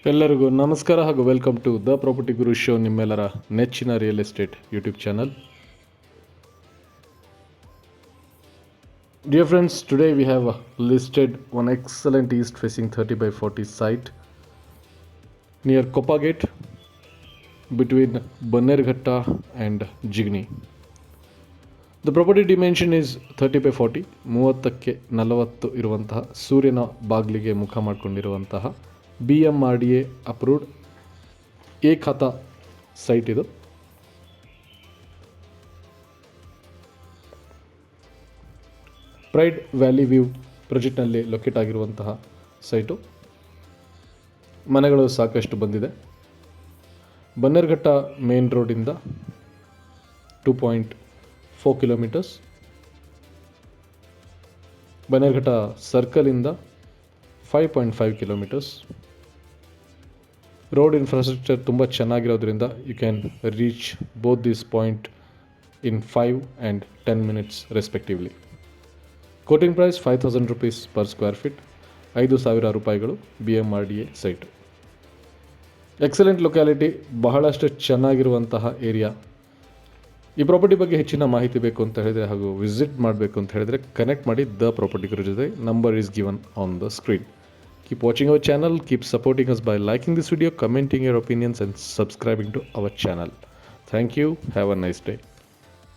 ಎಲ್ಲರಿಗೂ ನಮಸ್ಕಾರ ಹಾಗೂ welcome to the property guru show, ನಿಮ್ಮೆಲ್ಲರ ನೆಚ್ಚಿನ real estate YouTube channel. Dear friends, today we have listed one excellent east facing 30/40 site near Kopagate between Bannerghatta and Jigni. The property dimension is 30/40, 30ಕ್ಕೆ 40 ಇರುವಂತಹ ಸೂರ್ಯನ ಬಾಗಿಲಿಗೆ ಮುಖ ಮಾಡಿಕೊಂಡಿರುವಂತಹ BMRDA approved ಏಕಖಾತಾ site ಇದು. ಪ್ರೈಡ್ ವ್ಯಾಲಿ ವ್ಯೂ ಪ್ರಾಜೆಕ್ಟ್ನಲ್ಲಿ locate ಆಗಿರುವಂತಹ ಸೈಟು. ಮನೆಗಳು ಸಾಕಷ್ಟು ಬಂದಿದೆ. ಬನ್ನೇರುಘಟ್ಟ ಮೇನ್ ರೋಡಿಂದ 2.4 ಕಿಲೋಮೀಟರ್ಸ್, ಬನ್ನೇರುಘಟ್ಟ ಸರ್ಕಲಿಂದ 5.5 ಕಿಲೋಮೀಟರ್ಸ್. ರೋಡ್ ಇನ್ಫ್ರಾಸ್ಟ್ರಕ್ಚರ್ ತುಂಬ ಚೆನ್ನಾಗಿರೋದ್ರಿಂದ you can reach both this point in 5 and 10 minutes respectively. Quoting price 5,000 rupees per square feet, 5,000 ರೂಪಾಯಿಗಳು BMRDA ಸೈಟು. ಎಕ್ಸಲೆಂಟ್ ಲೊಕ್ಯಾಲಿಟಿ, ಬಹಳಷ್ಟು ಚೆನ್ನಾಗಿರುವಂತಹ ಏರಿಯಾ. ಈ ಪ್ರಾಪರ್ಟಿ ಬಗ್ಗೆ ಹೆಚ್ಚಿನ ಮಾಹಿತಿ ಬೇಕು ಅಂತ ಹೇಳಿದರೆ ಹಾಗೂ ವಿಸಿಟ್ ಮಾಡಬೇಕು ಅಂತ ಹೇಳಿದರೆ ಕನೆಕ್ಟ್ ಮಾಡಿ ದ ಪ್ರಾಪರ್ಟಿ ಗುರು ಜೊತೆ. Number is given on the screen. Keep watching our channel, keep supporting us by liking this video, commenting your opinions and subscribing to our channel. Thank you. Have a nice day.